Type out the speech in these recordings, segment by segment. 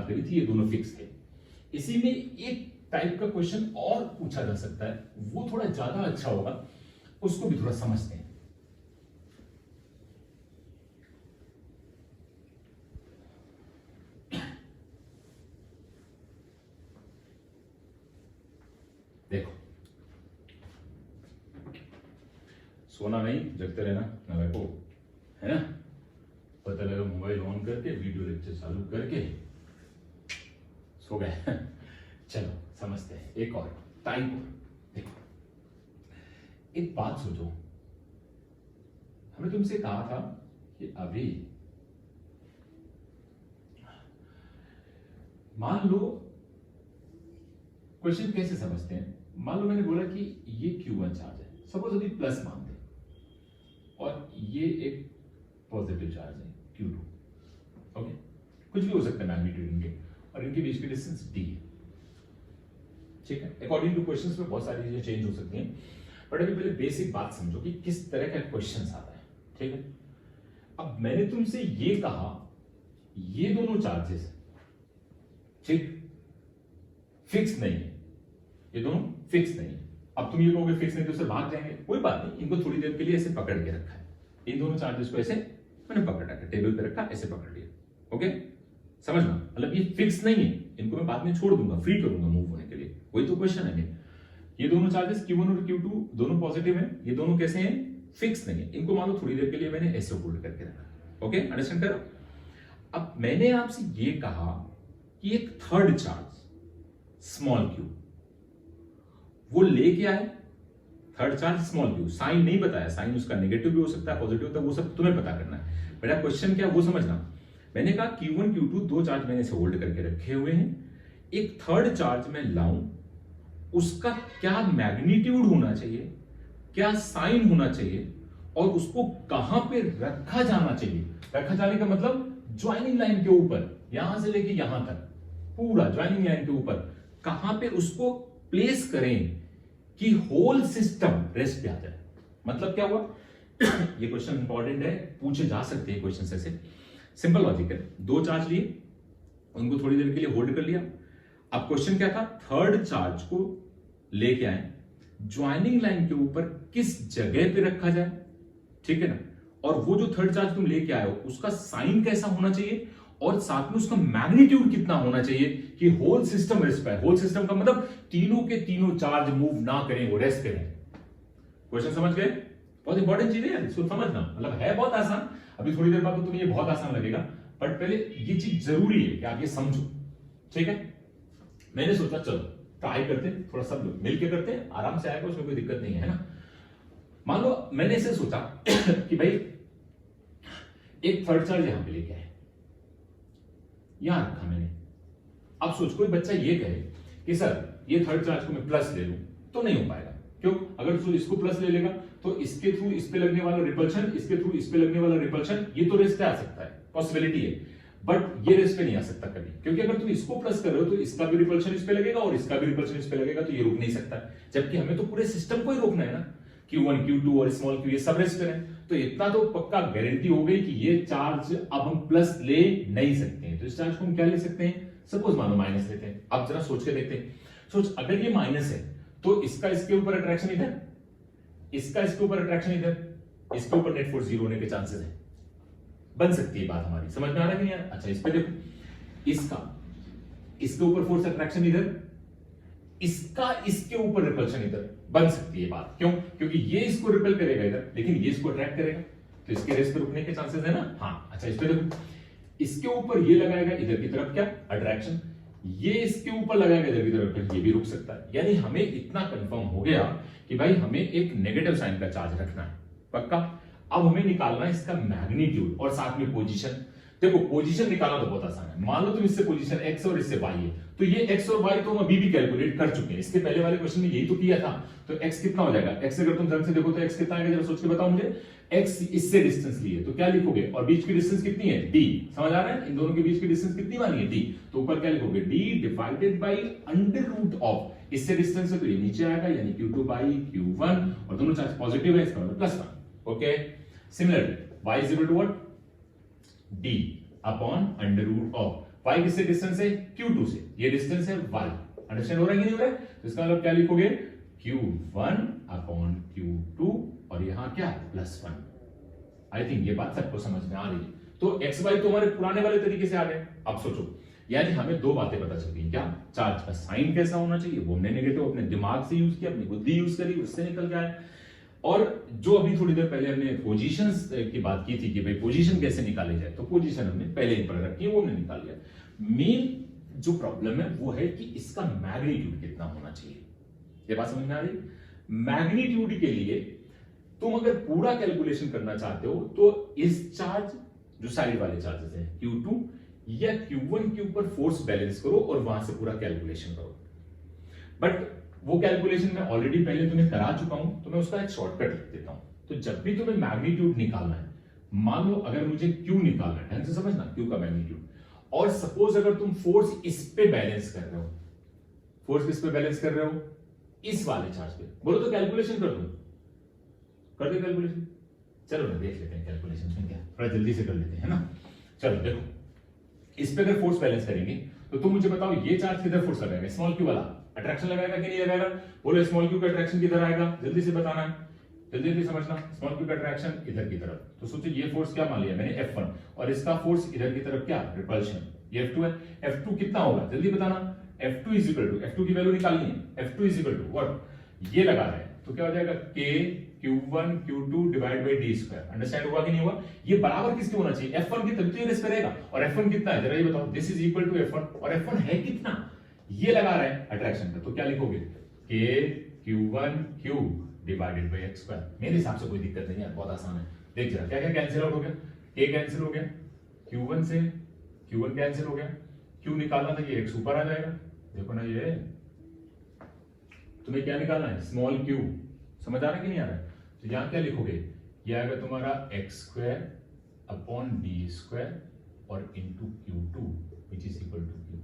करी थी, ये दोनों फिक्स थे। इसी में एक टाइप का क्वेश्चन और पूछा जा सकता है, वो थोड़ा ज्यादा अच्छा होगा, उसको भी थोड़ा समझते हैं। देखो, सोना नहीं, जगते रहना ना, है ना। पता लगा मोबाइल ऑन करके वीडियो लेक्चर चालू करके सो गए। चलो समझते हैं एक और टाइप। देखो, एक बात सोचो, हमने तुमसे कहा था कि अभी मान लो, क्वेश्चन कैसे समझते हैं, मान लो मैंने बोला कि ये Q1 चार्ज है, सपोज अभी प्लस मान दे, और ये एक पॉजिटिव चार्ज है Q2, ओके, कुछ भी हो सकता है मैग्नीट्यूड इनके, और इनके बीच की डिस्टेंस d है, ठीक है। अकॉर्डिंग टू क्वेश्चंस में बहुत सारी चीजें चेंज हो सकती हैं, बट अभी पहले बेसिक बात समझो कि किस तरह का क्वेश्चन आता है, ठीक है। अब मैंने तुमसे ये कहा, ये दोनों चार्जेस ठीक फिक्स नहीं है, ये दोनों फिक्स नहीं है। अब तुम ये कहोगे फिक्स नहीं तो उससे भाग जाएंगे, कोई बात नहीं, इनको थोड़ी देर के लिए ऐसे पकड़ के रखा है, इन दोनों चार्जेस को ऐसे मैंने पकड़ रखा, टेबल पे रखा, ऐसे पकड़ लिया, ओके। समझना, मतलब ये फिक्स नहीं है, इनको मैं बाद में छोड़ दूंगा, फ्री करूंगा मूव होने के लिए, वही तो क्वेश्चन है। ये दोनों चार्जेस Q1 और Q2 दोनों पॉजिटिव हैं, ये दोनों कैसे हैं, फिक्स नहीं है, इनको मान लो थोड़ी देर के लिए मैंने ऐसे होल्ड करके रखा, ओके, अंडरस्टैंड करो। अब मैंने आपसे ये कहा कि एक थर्ड चार्ज स्मॉल q वो लेके आए, third charge small q, sign नहीं बताया, साइन उसका नेगेटिव भी हो सकता है, पॉजिटिव होता है, वो सब तुम्हें पता करना है। मेरा क्वेश्चन क्या वो समझना, मैंने कहा Q1 Q2 दो चार्ज मैंने इसे होल्ड करके रखे हुए हैं, एक थर्ड चार्ज मैं लाऊं, उसका क्या मैग्नीट्यूड होना चाहिए, क्या साइन होना चाहिए, और उसको कहां पे रखा जाना चाहिए। रखा जाने का मतलब ज्वाइनिंग लाइन के ऊपर, यहां से लेके यहां तक पूरा ज्वाइनिंग लाइन के ऊपर कहां पे उसको प्लेस करें कि होल सिस्टम रेस्ट पे आ जाए। मतलब क्या हुआ, ये क्वेश्चन इंपॉर्टेंट है, पूछे जा सकते हैं क्वेश्चन ऐसे, सिंपल लॉजिक है। दो चार्ज लिए, उनको थोड़ी देर के लिए होल्ड कर लिया। अब क्वेश्चन क्या था, थर्ड चार्ज को लेके आए, ज्वाइनिंग लाइन के ऊपर किस जगह पे रखा जाए, ठीक है ना, और वो जो थर्ड चार्ज तुम लेके आए हो उसका साइन कैसा होना चाहिए, और साथ में उसका मैग्नीट्यूड कितना होना चाहिए कि होल सिस्टम रेस्ट पाए। होल सिस्टम का मतलब तीनों के तीनों चार्ज मूव ना करें, वो रेस्ट करें। क्वेश्चन समझ गए, बहुत इंपॉर्टेंट चीज है, इसको समझना, मतलब है बहुत आसान। अभी थोड़ी देर बाद तो तुम्हें ये बहुत आसान लगेगा, बट पहले ये चीज जरूरी है कि आप ये समझो, ठीक है। मैंने सोचा चलो ट्राई करते, थोड़ा सब लोग मिलकर करते हैं, आराम से आएगा, उसमें कोई दिक्कत नहीं है ना। मान लो मैंने इसे सोचा कि भाई एक थर्ड चार्ज यहां पे लेके आए, यहां रखा मैंने। अब सोच कोई बच्चा ये कहे कि सर ये थर्ड चार्ज को मैं प्लस ले लूं, तो नहीं हो पाएगा। क्यों, अगर तू इसको प्लस ले लेगा तो इसके थ्रू इस पे लगने वाला रिपल्शन, इसके थ्रू इस पे लगने वाला रिपल्शन, ये तो रेस्ट पे आ सकता है, पॉसिबिलिटी है, बट ये रेस्ट पे नहीं आ सकता कभी, क्योंकि अगर तुम इसको प्लस कर रहे हो तो इसका भी रिपल्शन इस पे लगेगा और इसका भी रिपल्शन इस पे लगेगा, तो ये रुक नहीं सकता। जबकि हमें तो पूरे सिस्टम को ही रोकना है ना, Q1 Q2 और स्मॉल q ये सब रेस्ट पे है, तो इतना तो पक्का गारंटी हो गई कि ये चार्ज अब हम प्लस ले नहीं सकते हैं। तो इस चार्ज को हम क्या ले सकते हैं, सपोज मानो माइनस लेते हैं। अब जरा सोच के देखते हैं, सोच अगर ये माइनस है तो इसका इसके ऊपर अट्रैक्शन इधर, इसका इसके ऊपर अट्रैक्शन इधर, इसके ऊपर नेट फोर्स जीरो होने के चांसेस है, बन सकती है बात हमारी, समझ में आ रहा है कि नहीं यार। अच्छा इस पे देखो, इसका इसके ऊपर फोर्स अट्रैक्शन इधर, इसका इसके ऊपर रिपल्शन इधर, बन सकती है बात। क्यों, क्योंकि ये इसको रिपेल करेगा इधर, लेकिन ये इसको अट्रैक्ट करेगा, तो इसके रेस पे रुकने के चांसेस है ना। हाँ अच्छा इस पे देखो, इसके ऊपर ये लगाएगा इधर की तरफ क्या अट्रैक्शन, ये इसके ऊपर लगाएगा इधर की तरफ, ये भी रुक सकता है। यानी हमें इतना कंफर्म हो गया कि भाई हमें एक नेगेटिव साइन का चार्ज रखना है, पक्का। अब हमें निकालना है इसका मैग्नीट्यूड और साथ में पोजीशन। देखो पोजीशन निकालना तो बहुत आसान है, मान लो तुम इससे पोजीशन x और इससे y है, तो ये x और y तो हम अभी भी कैलकुलेट कर चुके हैं, इसके पहले वाले क्वेश्चन में यही तो किया था। तो x कितना हो जाएगा, x अगर तुम ढंग से देखो तो x कितना आएगा, जरा सोच के बताओ मुझे। x इससे डिस्टेंस लिए तो क्या लिखोगे, और बीच की डिस्टेंस कितनी है d, समझ आ रहा है, इन दोनों के बीच की डिस्टेंस कितनी मानी है d, तो ऊपर क्या लिखोगे d divided by under root of, इससे डिस्टेंस है तो ये नीचे आएगा यानी q2 बाई q1, और दोनों चार्ज पॉजिटिव है, इसका मतलब +1, okay. Similarly y is equal to what, d upon under root of, y किससे डिस्टेंस है, q2 से, ये डिस्टेंस है y, अंडरस्टैंड हो रहा है कि नहीं हो रहा है? तो इसका मतलब क्या लिखोगे, q1 अपॉन q2 और यहां क्या +1। आई थिंक ये बात सबको समझ में आ रही है। तो एक्स वाई तो हमारे पुराने वाले तरीके से आ गए। अब सोचो, यानी हमें दो बातें पता चल गई, क्या, चार्ज का साइन कैसा होना चाहिए, वो हमने नेगेटिव अपने दिमाग से यूज किया, अपनी बुद्धि यूज करी, उससे निकल के आया। और जो अभी थोड़ी देर पहले हमने पोजीशंस की बात की थी कि भाई पोजीशन कैसे निकाली जाए, तो पोजीशन हमने पहले ही पढ़ रखी है, वो हमने निकाल लिया। मेन जो प्रॉब्लम है वो है कि इसका मैग्नीट्यूड कितना होना चाहिए। ये बात समझ में आ रही? मैग्नीट्यूड के लिए तुम अगर पूरा कैलकुलेशन करना चाहते हो तो इस चार्ज, जो साइड वाले चार्जेस हैं Q2 या Q1 के ऊपर फोर्स बैलेंस करो और वहां से पूरा कैलकुलेशन करो। बट वो कैलकुलेशन मैं ऑलरेडी पहले तुम्हें करा चुका हूं, तो मैं उसका एक शॉर्टकट लिख देता हूं। तो जब भी तुम्हें मैग्नीट्यूड निकालना है, मान लो अगर मुझे Q निकालना है, ढंग से समझना Q का मैग्नीट्यूड, और सपोज अगर तुम फोर्स इस पे बैलेंस कर रहे हो, फोर्स किस पे बैलेंस कर रहे हो, इस वाले चार्ज पे, बोलो तो कैलकुलेशन कर दो, कर दे कैलकुलेशन। चलो ना देख लेते हैं कैलकुलेशन में क्या, थोड़ा जल्दी से कर लेते हैं, है ना। चलो देखो, इस पे अगर फोर्स बैलेंस करेंगे तो तुम मुझे बताओ ये चार्ज किधर फोर्स लगाएगा, स्मॉल क्यू वाला अट्रैक्शन लगाएगा कि नहीं लगाएगा, बोलो स्मॉल क्यू का अट्रैक्शन किधर आएगा, जल्दी से बताना है, जल्दी जल्दी समझना। स्मॉल क्यू का अट्रैक्शन इधर की तरफ, तो सोचो ये फोर्स क्या मान लिया मैंने F1, और इसका फोर्स इधर की तरफ क्या, रिपल्शन, ये F2 है। F2 कितना होगा जल्दी बताना, F2 is equal to, F2 की वैल्यू निकालनी है, F2 is equal to what, ये लगा रहे हैं तो क्या हो जाएगा, K Q1 Q2 divide by D square. Understand हुआ कि नहीं हुआ? ये बराबर किसके होना चाहिए, F1 के, तभी तो ये रेस करेगा। और F1 कितना है जरा ये बताओ, this is equal to F1, और F1 है कितना, ये लगा रहा है अट्रैक्शन का, तो क्या लिखोगे, K Q1 Q divided by x square. मेरे हिसाब से कोई दिक्कत नहीं है, बहुत आसान है। देख जरा क्या क्या कैंसिल आउट हो गया, K कैंसिल हो गया, Q1 से Q1 कैंसिल हो गया, Q निकालना था, ये x ऊपर आ जाएगा, देखो ना, ये तुम्हें क्या निकालना है, स्मॉल q, समझ आ रहा है कि नहीं आ रहा है? तो यहां क्या लिखोगे, ये आएगा तुम्हारा x square upon D square और into Q2 which is equal to Q।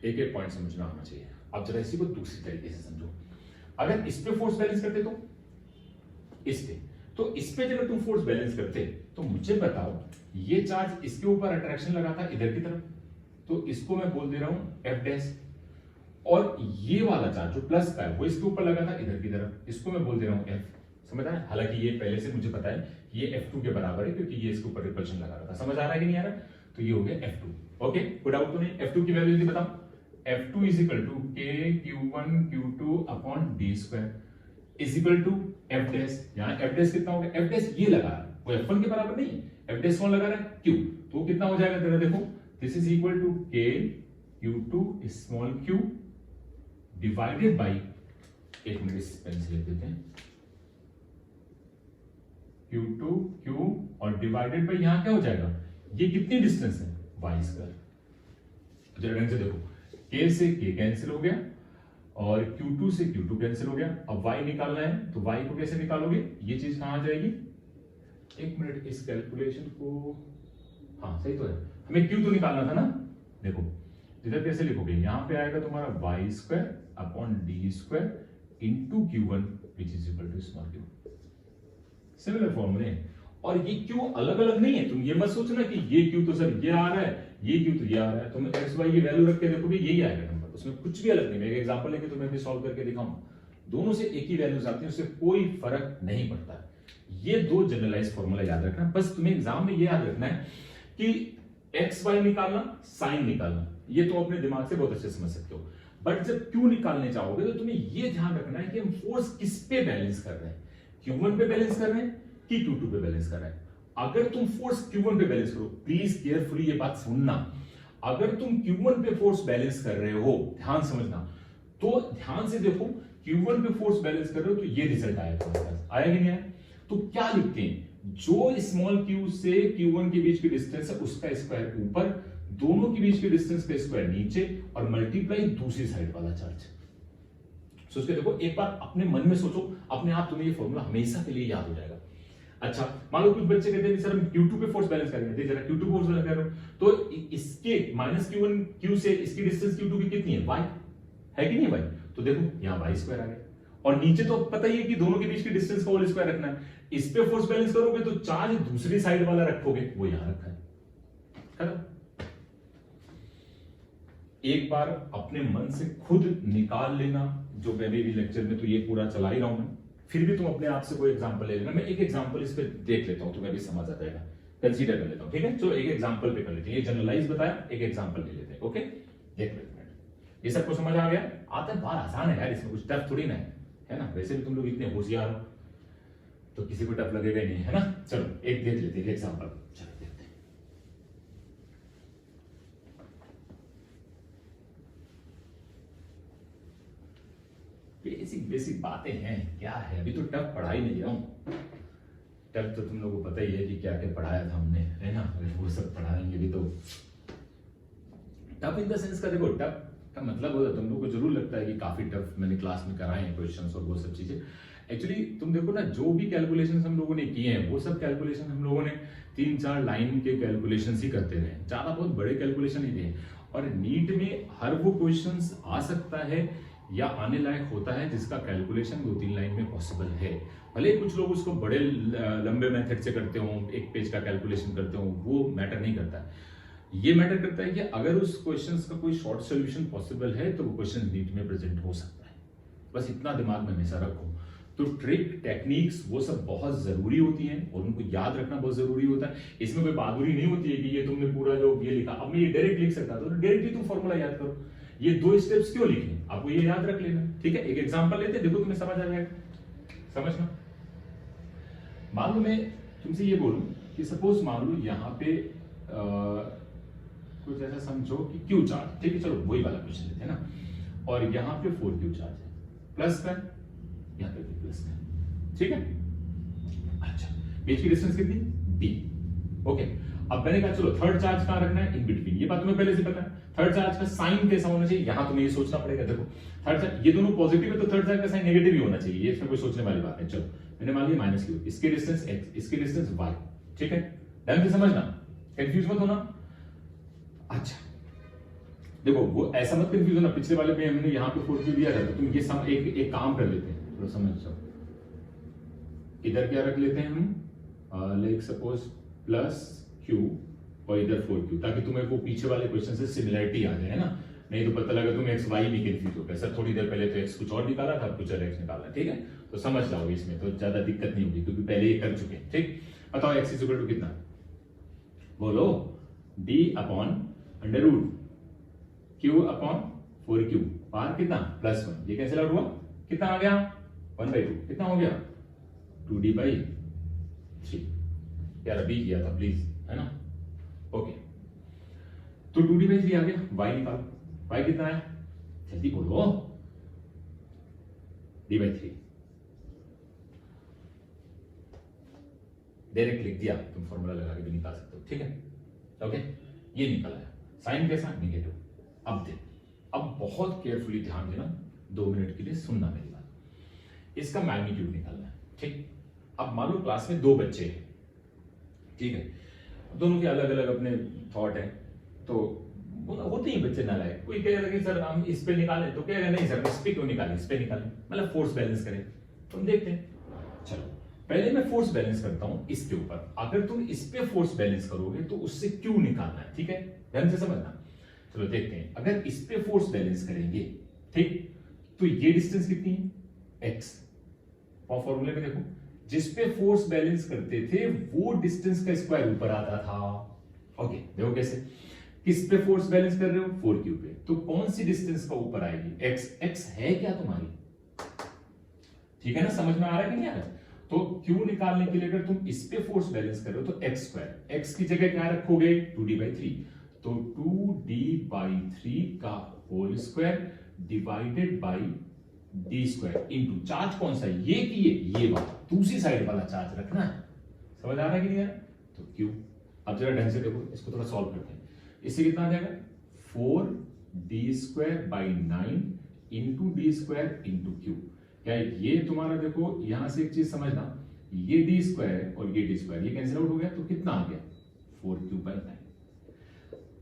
एक एक पॉइंट समझना होना चाहिए। अब जरा इसी को दूसरी तरीके से समझो, अगर इस पे फोर्स बैलेंस करते तो इस पे जब तुम फोर्स बैलेंस करते तो मुझे बताओ, ये चार्ज इसके ऊपर अट्रैक्शन लगा था इधर की तरफ, तो इसको मैं बोल दे रहा हूं F डैश, और ये वाला चार्ज जो प्लस का है वो इसके ऊपर लगा था इधर की तरफ, इसको मैं बोल दे रहा हूं F। समझ आया? हालांकि ये पहले से मुझे पता है ये F2 के बराबर है, क्योंकि ये इसके ऊपर रिपल्शन लगा रहा था। समझ आ रहा है कि नहीं आ रहा? तो ये हो गया F2। ओके, कोई डाउट तो नहीं? F2 की वैल्यू जल्दी बताओ, F2 is equal to K Q1 Q2 upon D square is equal to F dash. यहां F डैश कितना हो गया, F डैश ये लगा रहा है, वो F1 के बराबर नहीं है। F डैश कौन लगा रहा है, Q, तो कितना हो जाएगा तेरा, देखो this is equal to K Q2 small q divided by, एक मिनट इस पेन से लिख देते हैं, Q2 Q और डिवाइडेड बाई, यहां क्या हो जाएगा, ये कितनी डिस्टेंस है, y स्क्वायर। जरा ढंग से देखो, K से K कैंसिल हो गया और Q2 से Q2 कैंसिल हो गया। अब y निकालना है, तो y को कैसे निकालोगे, ये चीज कहां आ जाएगी, एक मिनट इस कैलकुलेशन को, हाँ सही तो है, हमें Q तो निकालना था ना। देखो इधर कैसे लिखोगे, यहां पे आएगा तुम्हारा y square upon D square into Q1 which is equal to small q। Similar फॉर्मूले, और ये Q अलग अलग नहीं है, तुम ये मत सोचना कि ये Q तो सर ये आ रहा है, ये Q तो ये आ रहा है। तुम x y की वैल्यू रख के देखोगे यही आएगा नंबर, उसमें कुछ भी अलग नहीं। मैं एक एग्जांपल लेके तुम्हें भी सॉल्व करके दिखाऊंगा, दोनों से एक ही वैल्यूज आती है, उससे कोई फर्क नहीं पड़ता। ये दो जनरलाइज फॉर्मूला याद रखना, बस तुम्हें एग्जाम में ये याद रखना है कि एक्स वाई निकालना, साइन निकालना, ये तो अपने दिमाग से बहुत अच्छे समझ सकते हो। बट जब क्यू निकालने चाहोगे तो तुम्हें ये ध्यान रखना है कि हम फोर्स किस पे बैलेंस कर रहे हैं, Q1 पे बैलेंस कर रहे हैं कि Q2 पे बैलेंस कर रहे हैं। अगर तुम फोर्स Q1 पे बैलेंस करो, प्लीज केयरफुली ये बात सुनना, अगर तुम Q1 पे फोर्स बैलेंस कर रहे हो, ध्यान समझना, तो ध्यान से देखो, Q1 पे फोर्स बैलेंस कर रहे हो तो ये रिजल्ट आया तुम्हारे पास, आया कि नहीं आया? तो क्या लिखते हैं, जो स्मॉल q से Q1 के बीच की डिस्टेंस है उसका स्क्वायर ऊपर, दोनों के बीच के डिस्टेंस का स्क्वायर नीचे, और मल्टीप्लाई दूसरी साइड वाला चार्ज। सोच के देखो, एक बार अपने मन में सोचो, अपने आप तुम्हें ये फॉर्मूला हमेशा के लिए याद हो जाएगा। अच्छा, मान लो कुछ बच्चे कहते हैं सर हम Q2 पे फोर्स बैलेंस करेंगे, देखिए जरा Q2 फोर्स बैलेंस कर रहे हो, तो इसके माइनस Q1 Q से इसकी डिस्टेंस Q2 की कितनी है, y है कि नहीं y? तो देखो यहाँ y स्क्वायर आ गया, और नीचे तो पता ही है कि दोनों के बीच की डिस्टेंस का होल स्क्वायर रखना है। इस पे फोर्स बैलेंस करोगे तो चार्ज दूसरी साइड वाला रखोगे, वो यहां रखा है। एक बार अपने मन से खुद निकाल लेना, जो मैंने भी लेक्चर में तो ये पूरा चला ही रहा हूं मैं, फिर भी तुम अपने आप से कोई एग्जांपल ले लेना। मैं एक एग्जांपल इस पे देख लेता हूं, तुम्हें भी समझ आ जाएगा, कंसीडर कर लेता हूं, ठीक है। चलो एक एग्जांपल पे कर लेते हैं, ये जनरलाइज बताया, एक एग्जांपल ले लेते हैं, ओके। देख लेते हैं, ये सबको समझ आ गया? आता है, बात आसान है यार, इसमें कुछ टफ थोड़ी ना है ना। वैसे भी तुम लोग इतने होशियार हो तो किसी को टफ लगेगा ही नहीं, है ना। चलो एक देख लेते हैं एग्जांपल, चलो देखते हैं। बेसिक बेसिक बातें हैं, क्या है, अभी तो टफ पढ़ा ही नहीं रहा हूं। टफ तो तुम लोगों को पता ही है कि क्या क्या पढ़ाया था हमने, है ना। वो सब पढ़ाएंगे भी तो टफ इन द सेंस का, देखो टफ का मतलब होता है, तुम लोगों को जरूर लगता है कि काफी टफ मैंने क्लास में कराए हैं क्वेश्चंस और वो सब चीजें। एक्चुअली तुम देखो ना, जो भी कैलकुलेशंस हम लोगों ने किए हैं वो सब कैलकुलेशन हम लोगों ने 3-4 लाइन के कैलकुलेशंस ही करते रहे, ज्यादा बहुत बड़े कैलकुलेशन ही थे। और नीट में हर वो क्वेश्चंस आ सकता है या आने लायक होता है जिसका कैलकुलेशन 2-3 लाइन में पॉसिबल है। भले कुछ लोग उसको बड़े लंबे मेथड से करते हो, एक पेज का कैलकुलेशन करते हो, वो मैटर नहीं करता है। ये मैटर करता है कि अगर उस क्वेश्चंस का कोई शॉर्ट सॉल्यूशन पॉसिबल है तो वो क्वेश्चन नीट में प्रेजेंट हो सकता है। बस इतना दिमाग में हमेशा रखो। तो ट्रिक, टेक्निक्स वो सब बहुत जरूरी होती हैं और उनको याद रखना बहुत जरूरी होता है। इसमें कोई बहादुरी नहीं होती है कि ये तुमने पूरा जो ये लिखा, अब मैं ये डायरेक्ट लिख सकता तो डायरेक्टली तुम फॉर्मूला याद करो। ये 2 स्टेप्स क्यों लिखे, आपको ये याद रख लेना, ठीक है। एक एग्जांपल लेते, देखो तुम्हें समझ आ जाएगा। समझना, मान लो मैं तुमसे ये बोलूं कि सपोज मान लो यहाँ पे कुछ ऐसा समझो कि क्यू चार्ज, ठीक है, चलो वही वाला क्वेश्चन लेते हैं ना। और यहाँ पे 4 क्यू चार्ज है, प्लस का, यहाँ पे भी प्लस का, ठीक है। अच्छा, बीच की डिस्टेंस कितनी, b, ओके। अब मैंने कहा चलो थर्ड चार्ज कहां रखना है, इन बिटवीन, ये बात तुम्हें पहले से पता है। थर्ड चार्ज का साइन कैसा होना चाहिए, यहां तुम्हें ये सोचना पड़ेगा। देखो थर्ड चार्ज, ये दोनों पॉजिटिव है तो थर्ड चार्ज का साइन नेगेटिव ही होना चाहिए, ये इसमें कोई सोचने वाली बात है। चलो मैंने मान लिया -q, इसके डिस्टेंस x, इसके डिस्टेंस y, ठीक है। ध्यान से समझना, कंफ्यूज मत होना। अच्छा देखो, वो ऐसा मत कंफ्यूज होना, पिछले वाले में हमने यहाँ पे 4 क्यू दिया था, तो तुम ये सम एक काम कर लेते हैं, थोड़ा समझ जाओ। इधर क्या रख लेते हैं हम, लाइक सपोज प्लस q और इधर 4q, ताकि तुम्हें वो पीछे वाले क्वेश्चन से सिमिलरिटी आ जाए, है ना। नहीं तो पता लगा तुम x y भी कंफ्यूज हो गए, सर थोड़ी देर पहले तो x कुछ और निकाला था, कुछ और x निकाला, ठीक है। तो समझ जाओगे, इसमें तो ज्यादा दिक्कत नहीं होगी क्योंकि पहले ये कर चुके हैं, ठीक। बताओ x इज इक्वल टू कितना, बोलो d upon under root q upon 4q, पार कितना +1, ये कैंसिल आउट हुआ, कितना आ गया 1/2, कितना हो गया 2d/3। यार अभी किया था प्लीज, है ना। ओके, तो 2d/3 आ गया, y निकालो, y कितना है, जल्दी बोलो, d/3 डायरेक्ट लिख दिया, तुम फॉर्मूला लगा के भी निकाल सकते हो, ठीक है। ओके, ये निकला है, साइन कैसा, नेगेटिव। अब देख, अब बहुत केयरफुली ध्यान देना, 2 मिनट के लिए सुनना मेरी बात। इसका मैग्नीट्यूड निकालना है, ठीक। अब मान लो क्लास में 2 बच्चे हैं, ठीक है, दोनों के अलग अलग अपने थॉट है, तो होते ही बच्चे नालायक, कोई कहेगा कि सर हम इस पे निकालें, तो कहेगा नहीं सर इस पे क्यों निकालें, इस पे निकालें, मतलब फोर्स बैलेंस करें। तो हम देखते हैं, चलो पहले मैं फोर्स बैलेंस करता हूं इसके ऊपर। अगर तुम इस पे फोर्स बैलेंस करोगे तो उससे क्यू निकालना है, ठीक है, ध्यान से समझना। चलो देखते हैं, अगर इस पे फोर्स बैलेंस करेंगे, ठीक, तो ये डिस्टेंस कितनी है, x। और फॉर्मूले में देखो, जिस पे फोर्स बैलेंस करते थे वो डिस्टेंस का स्क्वायर ऊपर आता था। ओके, देखो कैसे, किस पे फोर्स बैलेंस कर रहे हो, 4q पे, तो कौन सी डिस्टेंस का ऊपर आएगी, x है क्या तुम्हारी, ठीक है ना, समझ में आ रहा है कि नहीं आ रहा है। तो q निकालने के लिए अगर तुम इस पे फोर्स बैलेंस कर रहे हो तो x² x की जगह क्या रखोगे, 2d/3, तो 2d/3 का whole square divided by d² into charge कौन सा है, ये कि ये वाला, दूसरी साइड वाला चार्ज रखना है। समझ आ रहा है कि नहीं आ रहा, तो q। अब जरा ढंग से देखो, इसको थोड़ा सॉल्व करते हैं। इससे कितना आ जाएगा, 4d²/9 into d² into q। क्या ये तुम्हारा, देखो यहां से एक चीज समझना, ये d² और ये d², ये कैंसिल आउट हो गया, तो कितना आ गया 4q/9।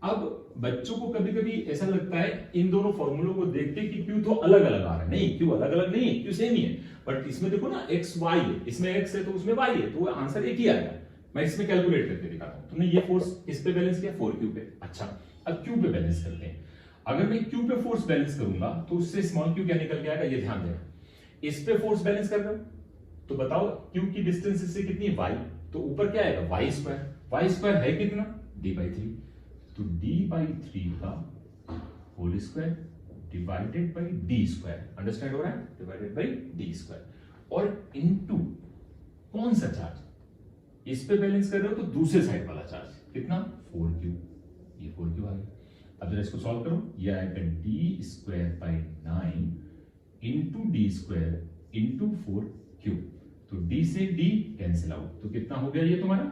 अब बच्चों को कभी कभी ऐसा लगता है इन दोनों फॉर्मूलों को देख के कि क्यू तो अलग अलग आ रहा है, नहीं क्यू अलग अलग नहीं है, क्यू सेम ही है, बट इसमें देखो ना एक्स वाई है, इसमें एक्स है तो उसमें वाई है, तो आंसर एक ही आएगा। मैं इसमें कैलकुलेट करके दिखाता हूं। तुमने ये फोर्स इस पे बैलेंस किया 4q पे, अच्छा अब q पे बैलेंस करते हैं। अगर मैं q पे फोर्स बैलेंस करूंगा तो उससे स्मॉल q क्या निकल के आएगा, ये ध्यान देना। इस पे फोर्स बैलेंस कर रहा हूं तो बताओ q की डिस्टेंस इससे कितनी है y, तो ऊपर क्या आएगा वाई स्क्वायर है कितना d/3, तो d/3 का whole square divided by D square, understand हो रहा है, डिवाइडेड बाई डी स्क्वायर, और इनटू कौन सा चार्ज, इस पे बैलेंस कर रहे हो तो दूसरे साइड वाला चार्ज कितना 4q, ये 4q आ गया। अब जरा इसको सॉल्व करो, ये आएगा d²/9 into D square into 4q, तो d से d कैंसिल आउट, तो कितना हो गया ये तुम्हारा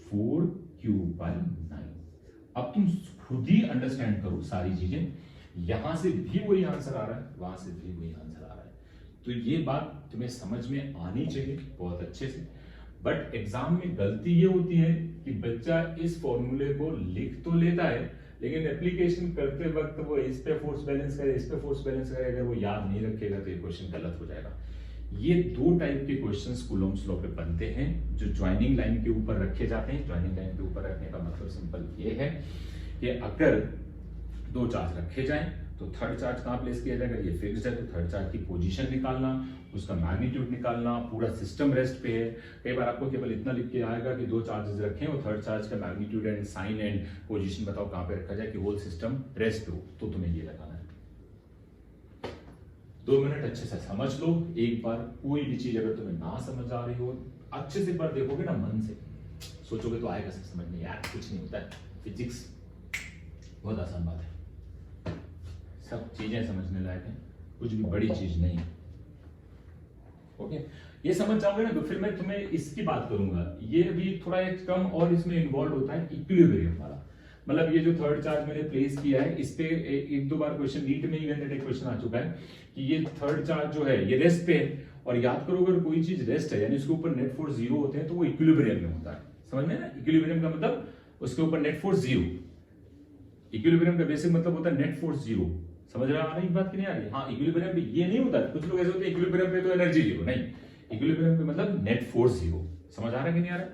4q/9। अब तुम खुद ही अंडरस्टैंड करो सारी चीजें, यहां से भी वही आंसर आ रहा है, वहां से भी वही आंसर आ रहा है, तो ये बात तुम्हें समझ में आनी चाहिए बहुत अच्छे से। बट एग्जाम में गलती ये होती है कि बच्चा इस फॉर्मूले को लिख तो लेता है लेकिन एप्लीकेशन करते वक्त वो इस पे फोर्स बैलेंस करे, इस पे फोर्स बैलेंस करे, अगर वो याद नहीं रखेगा तो ये क्वेश्चन गलत हो जाएगा। ये दो टाइप के क्वेश्चंस कूलम्ब्स लॉ पे बनते हैं जो ज्वाइनिंग लाइन के ऊपर रखे जाते हैं। ज्वाइनिंग लाइन के ऊपर रखने का मतलब सिंपल ये है कि अगर दो चार्ज रखे जाएं तो थर्ड चार्ज कहां प्लेस किया जाएगा, ये फिक्स्ड है तो थर्ड चार्ज की पोजीशन निकालना, उसका मैग्नीट्यूड निकालना, पूरा सिस्टम रेस्ट पे है। कई बार आपको केवल इतना लिख के आएगा कि दो चार्जेस रखें और थर्ड चार्ज का magnitude and sign and position बताओ कहां पे रखा जाए कि होल सिस्टम रेस्ट पे हो, तो तुम्हें ये लगाना है। 2 मिनट अच्छे से समझ लो एक बार, कोई भी चीज अगर तुम्हें ना समझ आ रही हो अच्छे से एक बार देखोगे ना, मन से सोचोगे तो आएगा सब समझ में, यार कुछ नहीं होता है, फिजिक्स बहुत आसान बात है, सब चीजें समझने लायक हैं, कुछ भी बड़ी चीज नहीं है। ओके, ये समझ जाओगे ना तो फिर मैं तुम्हें इसकी बात करूंगा। ये भी थोड़ा एक टर्म और इसमें इन्वॉल्व होता है इक्विलिब्रियम वाला, मतलब ये जो थर्ड चार्ज मैंने प्लेस किया है इस पे एक दो बार क्वेश्चन नीट में ही क्वेश्चन आ चुका है कि ये थर्ड चार्ज जो है ये रेस्ट पे है, और याद करो अगर कोई चीज रेस्ट है यानी उसके ऊपर नेट फोर्स 0 होते हैं तो वो इक्विलिब्रियम में होता है, समझ में ना। इक्विलिब्रियम का मतलब उसके ऊपर नेट फोर्स 0, इक्विलिब्रियम का बेसिक मतलब होता है नेट फोर्स 0। समझ रहा आ रही बात की नहीं आ रही? हाँ, इक्विलिब्रियम पे ये नहीं होता, कुछ लोग ऐसे होते हैं इक्विलिब्रियम पे तो एनर्जी 0, नहीं, इक्विलिब्रियम पे मतलब नेट फोर्स 0। समझ आ रहा है कि नहीं आ रहा?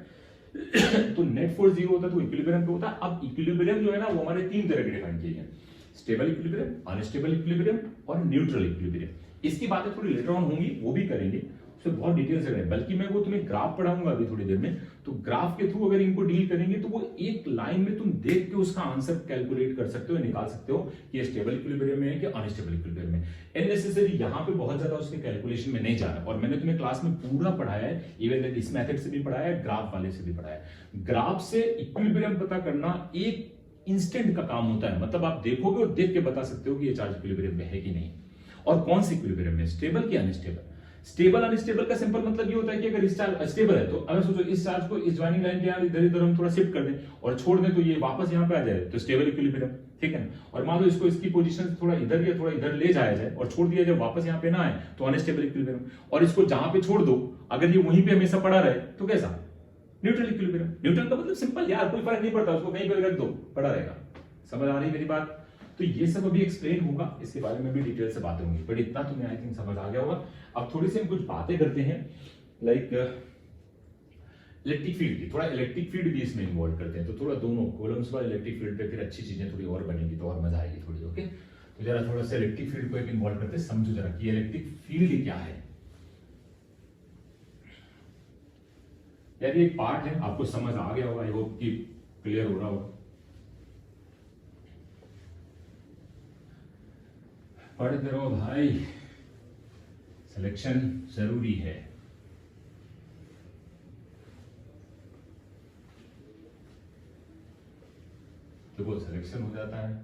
तो नेट फोर्स 0 होता है तो इक्विलिब्रियम पे होता है। अब इक्विलिब्रियम जो है ना वो हमारे 3 तरह के डिफाइन किए हैं, स्टेबल इक्विलिब्रियम, अनस्टेबल इक्विलिब्रियम और न्यूट्रल इक्विलिब्रियम। इसकी बातें थोड़ी लेटर ऑन होंगी, वो भी करेंगे, उसमें बहुत डिटेल से करेंगे, बल्कि मैं वो तुम्हें ग्राफ पढ़ाऊंगा अभी थोड़ी देर में, तो ग्राफ के थ्रू अगर इनको डील करेंगे तो वो एक लाइन में तुम देख के उसका आंसर कैलकुलेट कर सकते हो, निकाल सकते हो कि ये स्टेबल इक्विलिब्रियम में है कि अनस्टेबल इक्विलिब्रियम में। एननेसेसरी यहां पे बहुत ज्यादा उसके कैलकुलेशन में नहीं जाना, और मैंने तुम्हें क्लास में पूरा पढ़ाया है, इवन इस मेथड से भी पढ़ाया है, ग्राफ वाले से भी पढ़ाया है। ग्राफ से इक्विलिब्रियम पता करना एक इंस्टेंट का काम होता है, मतलब आप देखोगे और देख के बता सकते हो कि ये चार्ज इक्विलिब्रियम में है कि नहीं, और कौन सी इक्विलिब्रियम में, स्टेबल की अनस्टेबल। स्टेबल अनस्टेबल का सिंपल मतलब ये होता है कि अगर इस चार्ज स्टेबल है तो अगर सोचो इस चार्ज को इस ज्वाइनिंग लाइन के यहाँ इधर इधर हम थोड़ा शिफ्ट कर दें और छोड़ दें तो ये वापस यहाँ पे आ जाए तो स्टेबल इक्विलिब्रियम, ठीक है ना। और मान लो इसको इसकी पोजीशन थोड़ा इधर या थोड़ा इधर ले जाया जाए और छोड़ दिया जाए वापस यहाँ पे ना आए तो अनस्टेबल इक्विलिब्रियम, और इसको जहां पे छोड़ दो अगर ये वहीं पे हमेशा पड़ा रहे तो कैसा, न्यूट्रल इक्विलिब्रियम। न्यूट्रल का मतलब सिंपल यार, कोई फर्क नहीं पड़ता, उसको कहीं पे रख दो पड़ा रहेगा। समझ आ रही मेरी बात? तो ये सब अभी एक्सप्लेन होगा, इसके बारे में भी डिटेल से बातें होंगी, बट इतना तुम्हें आई थिंक समझ आ गया होगा। अब थोड़ी सी हम कुछ बातें करते हैं लाइक इलेक्ट्रिक फील्ड की, थोड़ा इलेक्ट्रिक फील्ड भी इसमें इन्वॉल्व करते हैं, तो थोड़ा दोनों कॉलम्स वाले इलेक्ट्रिक फील्ड पे फिर अच्छी चीजें थोड़ी और बनेंगी तो और मजा आएगी थोड़ी। ओके, तो जरा थोड़ा सा इलेक्ट्रिक फील्ड को एक इन्वॉल्व करते हैं, समझो जरा कि इलेक्ट्रिक फील्ड क्या है। यार ये पार्ट है, आपको समझ आ गया होगा, आई होप कि क्लियर हो रहा होगा। पढ़ते रहो भाई, सिलेक्शन जरूरी है। देखो सिलेक्शन हो जाता है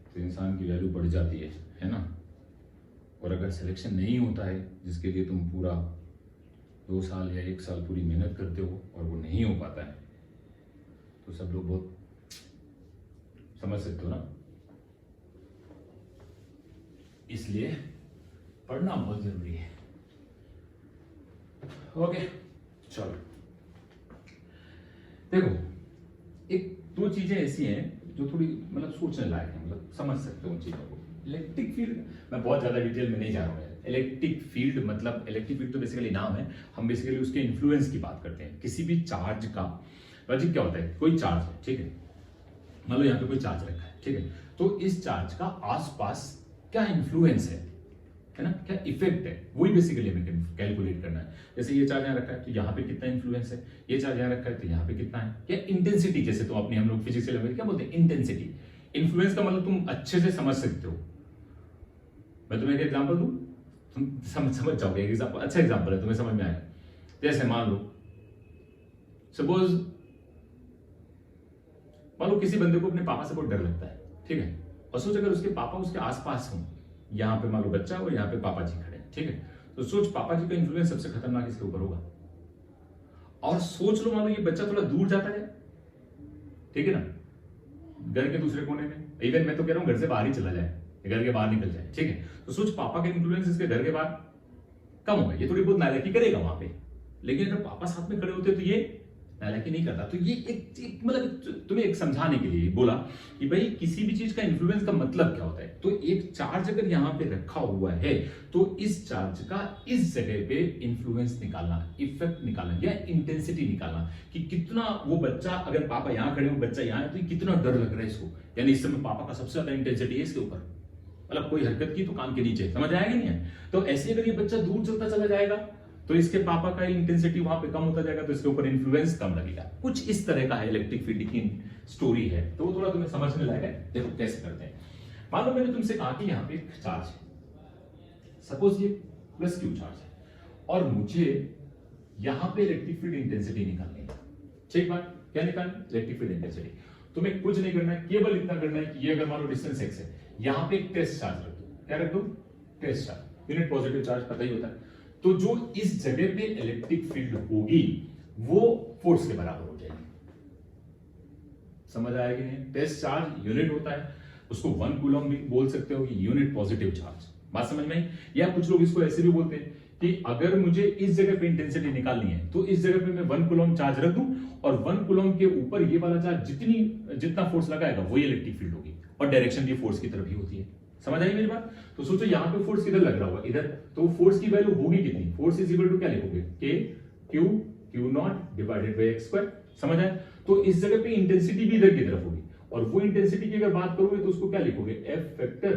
तो इंसान की वैल्यू बढ़ जाती है ना, और अगर सिलेक्शन नहीं होता है जिसके लिए तुम पूरा 2 साल या 1 साल पूरी मेहनत करते हो और वो नहीं हो पाता है तो सब लोग बहुत समझ सकते हो ना, इसलिए पढ़ना बहुत जरूरी है। ओके चलो, देखो एक दो चीजें ऐसी हैं जो थोड़ी मतलब सोचने लायक है, मतलब समझ सकते हो उन चीजों को। इलेक्ट्रिक फील्ड, मैं बहुत ज्यादा डिटेल में नहीं जा रहा हूँ। इलेक्ट्रिक फील्ड मतलब, इलेक्ट्रिक फील्ड तो बेसिकली नाम है, हम बेसिकली उसके इन्फ्लुएंस की बात करते हैं। किसी भी चार्ज का लॉजिक क्या होता है, कोई चार्ज है, ठीक है, मान लो यहाँ पे कोई चार्ज रखा है, ठीक है, तो इस चार्ज का आसपास क्या इन्फ्लुएंस है ना, क्या इफेक्ट है, वही बेसिकली हमें कैलकुलेट करना है। जैसे ये चार्ज यहाँ रखा है तो यहाँ पे कितना इन्फ्लुएंस है, ये चार्ज यहाँ रखा है तो यहाँ पे कितना है, क्या इंटेंसिटी, जैसे तो अपने हम लोग फिजिक्स लेवल क्या बोलते हैं, इंटेंसिटी। इन्फ्लुएंस का मतलब तुम अच्छे से समझ सकते हो। मैं तुम्हें एक एग्जांपल दूं, तुम समझ जाओगे। एग्जांपल, अच्छा एग्जांपल है, तुम्हें समझ में आएगा। जैसे मान लो किसी बंदे को अपने पापा से बहुत डर लगता है, ठीक है, और सोच अगर उसके पापा उसके आसपास हों, यहाँ पे मान लो बच्चा और यहाँ पे पापा जी खड़े हैं, ठीक है, तो सोच पापा जी का इन्फ्लुएंस सबसे खतरनाक इसके ऊपर होगा। और सोच लो मान लो ये बच्चा थोड़ा दूर जाता है, ठीक है ना, घर के दूसरे कोने में, इवन मैं तो कह रहा हूं घर से बाहर ही चला जाए, घर के बाहर निकल जाए, ठीक है, तो सोच पापा का इन्फ्लुएंस इसके घर के बाहर कम होगा, ये थोड़ी बहुत नालायकी करेगा वहां पे, लेकिन अगर पापा साथ में खड़े होते तो ये नालायकी नहीं करता। तो ये एक मतलब तुम्हें एक समझाने के लिए बोला कि भाई किसी भी चीज का इन्फ्लुएंस का मतलब क्या होता है। तो एक चार्ज अगर यहाँ पे रखा हुआ है तो इस चार्ज का इस जगह पे इन्फ्लुएंस निकालना, इफेक्ट निकालना या इंटेंसिटी निकालना कि कितना वो बच्चा, अगर पापा यहाँ खड़े हो बच्चा यहाँ है तो कितना डर लग रहा है इसको, यानी इस समय पापा का सबसे ज्यादा इंटेंसिटी है इसके ऊपर, मतलब कोई हरकत की तो कान के नीचे, समझ आएगा नहीं है। तो ऐसे अगर ये बच्चा दूर चलता चला जाएगा तो इसके पापा का इंटेंसिटी वहां पे कम होता जाएगा, तो इसके ऊपर इन्फ्लुएंस कम लगेगा। कुछ इस तरह का है इलेक्ट्रिक फील्ड की स्टोरी है, तो वो थोड़ा तुम्हें समझने लायक है। देखो कैसे करते हैं। मान लो मैंने तुमसे कहा कि यहाँ पे एक चार्ज है, सपोज ये प्लस क्यू चार्ज है, और मुझे यहाँ पे इलेक्ट्रिक फील्ड इंटेंसिटी निकालनी है। ठीक बात, क्या निकालनी, इलेक्ट्रिक फील्ड इंटेंसिटी। तुम्हें कुछ नहीं करना है, केवल इतना करना है कि ये अगर मान लो डिस्टेंस x है, यहाँ पे एक टेस्ट चार्ज रख दो। क्या रख दो, test charge, unit positive charge पता ही होता है। तो जो इस जगह पे इलेक्ट्रिक फील्ड होगी वो फोर्स के बराबर हो जाएगी। समझ आएगी नहीं, टेस्ट चार्ज यूनिट होता है, उसको 1 कूलम भी बोल सकते हो, कि यूनिट पॉजिटिव चार्ज। बात समझ में आई? या कुछ लोग इसको ऐसे भी बोलते हैं कि अगर मुझे इस जगह पे इंटेंसिटी निकालनी है तो इस जगह पे मैं 1 कूलम चार्ज रख दूं, और 1 कूलम के ऊपर ये वाला चार्ज जितना फोर्स लगाएगा वही इलेक्ट्रिक फील्ड होगी, और डायरेक्शन भी फोर्स की तरफ ही होती है। समझ आई मेरी बात? तो सोचो यहाँ पे फोर्स किधर लग रहा होगा, इधर, तो फोर्स की वैल्यू होगी कितनी, फोर्स इज इक्वल टू क्या लिखोगे, के Q not divided by x square. समझ आए? तो इस जगह पे इंटेंसिटी भी इधर की तरफ होगी, और वो इंटेंसिटी की अगर बात करोगे तो उसको क्या लिखोगे, F factor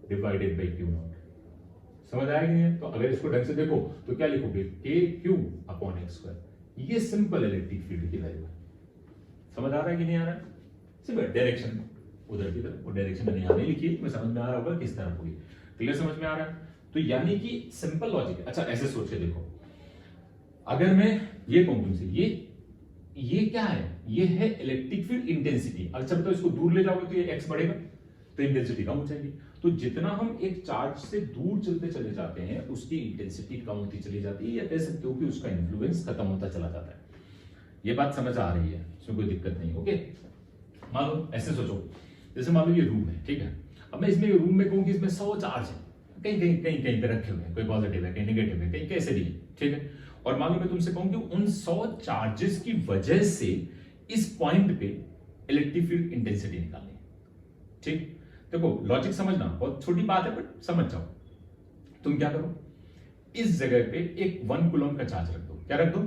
divided by Q not. समझ आएगी नहीं? तो अगर इसको ढंग से देखो तो क्या लिखोगे, के क्यू अपॉन एक्स स्क्वायर। ये सिंपल इलेक्ट्रिक फील्ड की वैल्यू है। समझ आ रहा है कि नहीं आ रहा है? सिंपल डायरेक्शन उधर की तरफ, वो डायरेक्शन मैंने यहां नहीं लिखी है, तुम्हें समझ में आ रहा होगा किस तरफ होगी। क्लियर, समझ में आ रहा है? तो यानी कि सिंपल लॉजिक है। अच्छा ऐसे सोच के देखो, अगर मैं ये कहूं तुमसे, ये क्या है, ये है इलेक्ट्रिक फील्ड इंटेंसिटी। अच्छा बताओ, इसको दूर ले जाओगे तो ये एक्स बढ़ेगा, तो इंटेंसिटी कम हो जाएगी। तो जितना हम एक चार्ज से दूर चलते चले जाते हैं उसकी इंटेंसिटी कम होती चली जाती है, या कह सकते हो कि उसका इन्फ्लुएंस खत्म होता चला जाता है। ये बात समझ आ रही है, इसमें कोई दिक्कत नहीं। ओके, मान लो ऐसे सोचो, जैसे मान लो ये रूम है, ठीक है, अब मैं इसमें रूम में कहूं कि इसमें 100 चार्ज है, कहीं पे रखे हुए हैं, कोई पॉजिटिव है, कहीं नेगेटिव है, कहीं कैसे भी है, ठीक है। और मान लो मैं तुमसे कहूं कि उन 100 चार्जेस की वजह से इस पॉइंट पे इलेक्ट्रिक फील्ड इंटेंसिटी निकालनी है। ठीक, देखो लॉजिक समझना, बहुत छोटी बात है बट समझ जाओ। तुम क्या करो, इस जगह पे एक 1 कूलम का चार्ज रख दो। क्या रख दो,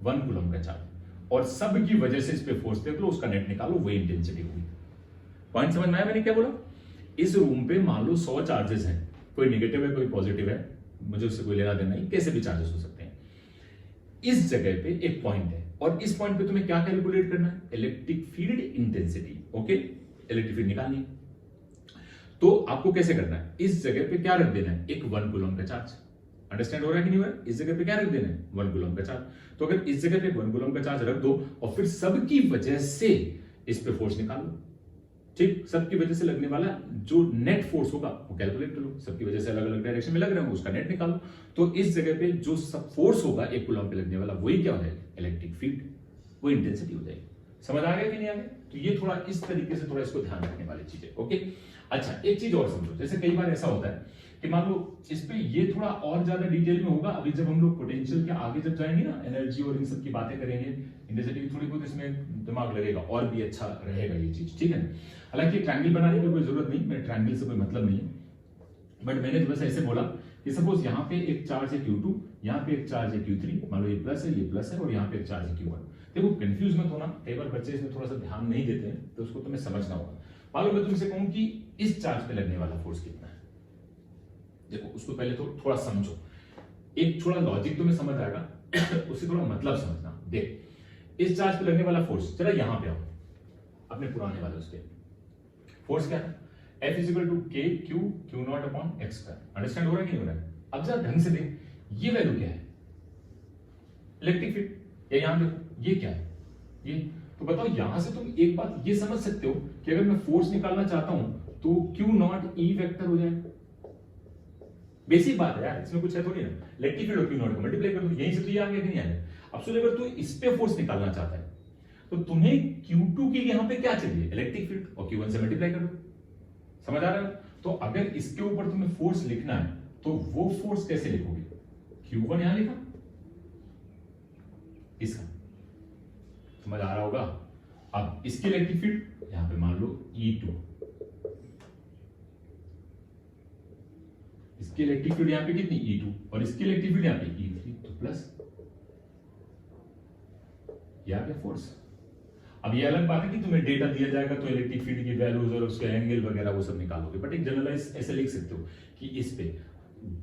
1 कूलम का चार्ज, और सब की वजह से इस पे फोर्स देख लो, उसका नेट निकालो, वही इंटेंसिटी होगी। पॉइंट समझ में आया मैंने क्या बोला? इस रूम पे मान लो 100 चार्जेस हैं, कोई नेगेटिव है कोई पॉजिटिव है, मुझे उससे कोई लेना देना नहीं, कैसे भी चार्जेस हो सकते हैं। इस जगह पे एक पॉइंट है, और इस पॉइंट पे तुम्हें क्या कैलकुलेट करना है, electric field intensity. Okay, electric field निकालनी है, तो आपको कैसे करना है, इस जगह पे क्या रख देना है, एक 1 कूलम का चार्ज। अंडरस्टैंड हो रहा है कि नहीं हो रहा है? इस जगह पे क्या रख देना है, 1 कूलम का चार्ज। तो अगर इस जगह पे 1 कूलम का चार्ज रख दो और फिर सबकी वजह से इस पे फोर्स निकाल लो। ठीक, सबकी वजह से लगने वाला जो नेट फोर्स होगा वो कैलकुलेट कर लो। सबकी वजह से अलग अलग डायरेक्शन में लग रहे हैं, उसका नेट निकालो। तो इस जगह पे जो सब फोर्स होगा 1 कूलम पे लगने वाला, वही क्या हो जाएगा, इलेक्ट्रिक फील्ड, वो इंटेंसिटी हो जाएगी। समझ आ गया कि नहीं आ गया? तो ये थोड़ा इस तरीके से थोड़ा इसको ध्यान रखने वाली चीज है। ओके, अच्छा एक चीज और समझो, जैसे कई बार ऐसा होता है कि मान लो इस पे ये थोड़ा और ज्यादा डिटेल में होगा, अभी जब हम लोग पोटेंशियल के आगे जब जाएंगे ना, एनर्जी और इन सब की बातें करेंगे, इंटेंसिटी की थोड़ी बहुत इसमें दिमाग लगेगा और भी अच्छा रहेगा ये चीज, ठीक है ना। हालांकि ट्रायंगल बनाने की कोई जरूरत नहीं, मेरे ट्रायंगल से कोई मतलब नहीं है, बट मैंने तो बस ऐसे बोला कि सपोज यहाँ पे एक चार्ज है Q2, यहाँ पे एक चार्ज है Q3, मान लो ये प्लस है और यहाँ पे एक चार्ज है Q1। देखो कंफ्यूज मत होना, कई बार बच्चे इसमें थोड़ा सा ध्यान नहीं देते हैं, तो उसको तुम्हें समझना होगा। मान लो मैं तुमसे कहूं कि इस चार्ज पे लगने वाला फोर्स कितना है, देखो उसको पहले तो थोड़ा समझो, एक थोड़ा लॉजिक तुम्हें समझ आएगा उससे थोड़ा मतलब समझना। देख इस चार्ज पे लगने वाला फोर्स, चला यहां पे आओ अपने पुराने वाले उसके, फोर्स क्या था, F इज इक्वल टू के Q Q not upon x square. Understand हो रहा है कि नहीं हो रहा है? अब जरा ढंग से देख, ये वैल्यू क्या है, इलेक्ट्रिक फील्ड, या यहां देखो ये क्या है, ये तो बताओ। यहां से तुम एक बात ये समझ सकते हो कि अगर मैं फोर्स निकालना चाहता हूं तो क्यू नॉट ई वेक्टर हो जाएगा। बेसिक बात है यार, इसमें कुछ है थोड़ी ना, इलेक्ट्रिक फील्ड और क्यू नॉट को मल्टीप्लाई कर दो, यहीं से तो ये आ गया कि नहीं आया। अब सोच अगर तू इस पे फोर्स निकालना चाहता है तो तुम्हें Q2 की यहां पे क्या चाहिए, इलेक्ट्रिक फील्ड, और Q1 से मल्टीप्लाई कर दो। समझ आ रहा है? तो अगर इसके ऊपर तुम्हें फोर्स लिखना है तो वो फोर्स कैसे लिखोगे, Q1 यहां लिखा, इसका समझ आ रहा होगा। अब इसकी इलेक्ट्रिक फील्ड यहां पे मान लो E2, इसकी इलेक्ट्रिक फील्ड यहां पे कितनी E2, और इसकी इलेक्ट्रिक फील्ड यहां पे E3, तो प्लस यहां पे फोर्स। अब ये अलग बात है कि तुम्हें डेटा दिया जाएगा तो इलेक्ट्रिक फील्ड की वैल्यूज और उसके एंगल वगैरह वो सब निकालोगे, बट एक जनरलाइज ऐसे लिख सकते हो कि इस पे,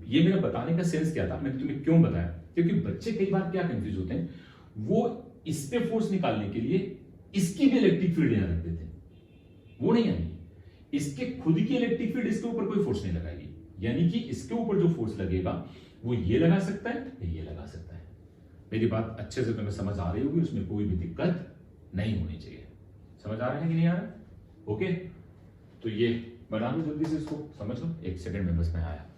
ये मेरा बताने का सेंस क्या था, मैंने तुम्हें क्यों बताया, क्योंकि बच्चे कई बार क्या कंफ्यूज होते हैं, वो इस पे फोर्स निकालने के लिए इसकी भी इलेक्ट्रिक फील्ड यहां रख देते हैं, वो नहीं आएगी, इसके खुद की इलेक्ट्रिक फील्ड इसके ऊपर कोई फोर्स नहीं लगाएगी, यानी कि इसके ऊपर जो फोर्स लगेगा वो ये लगा सकता है या ये लगा सकता है। मेरी बात अच्छे से तुम्हें समझ आ रही होगी, उसमें कोई भी दिक्कत नहीं होनी चाहिए। समझ आ रहा है कि नहीं आ रहा? ओके, तो ये बना लो जल्दी से, इसको समझ लो, एक सेकंड में बस मैं आया।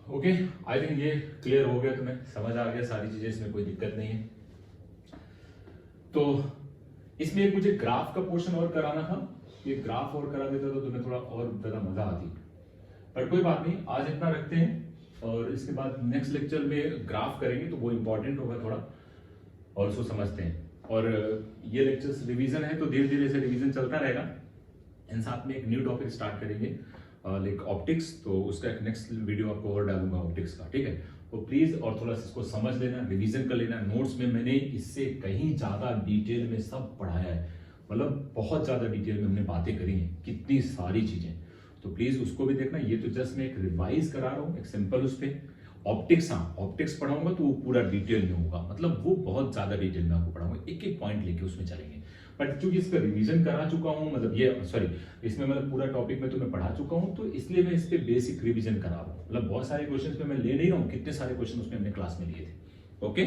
ओके, आई थिंक ये क्लियर हो गया, तुम्हें समझ आ गया सारी चीजें, इसमें कोई दिक्कत नहीं है। तो इसमें एक मुझे ग्राफ का पोर्शन और कराना था, ये ग्राफ और करा देता तो तुम्हें थोड़ा और ज्यादा मजा आती, पर कोई बात नहीं, आज इतना रखते हैं और इसके बाद नेक्स्ट लेक्चर में ग्राफ करेंगे तो वो इंपॉर्टेंट होगा थोड़ा, और उसको समझते हैं। और ये लेक्चर्स रिवीजन है तो धीरे धीरे से रिवीजन चलता रहेगा, इन साथ में एक न्यू टॉपिक स्टार्ट करेंगे लाइक ऑप्टिक्स, तो उसका एक नेक्स्ट वीडियो आपको और डालूंगा ऑप्टिक्स का, ठीक है। तो प्लीज और थोड़ा सा इसको समझ लेना, रिवीजन कर लेना। नोट्स में मैंने इससे कहीं ज्यादा डिटेल में सब पढ़ाया है, मतलब बहुत ज्यादा डिटेल में हमने बातें करी हैं, कितनी सारी चीजें, तो प्लीज उसको भी देखना। ये तो जस्ट मैं एक रिवाइज करा रहा हूँ, एक सिंपल उस पर। ऑप्टिक्स, हाँ ऑप्टिक्स पढ़ाऊंगा तो वो पूरा डिटेल में होगा, मतलब वो बहुत ज्यादा डिटेल में आपको पढ़ाऊंगा, एक एक पॉइंट लेके उसमें चलेंगे। बट क्योंकि इसका रिवीजन करा चुका हूं, मतलब ये सॉरी, इसमें मतलब पूरा टॉपिक में तुम्हें पढ़ा चुका हूं, तो इसलिए मैं इस पे बेसिक रिवीजन करा रहा हूं। मतलब बहुत सारे क्वेश्चंस पे मैं ले नहीं रहा हूं, कितने सारे क्वेश्चन उसमें हमने क्लास में लिए थे। ओके।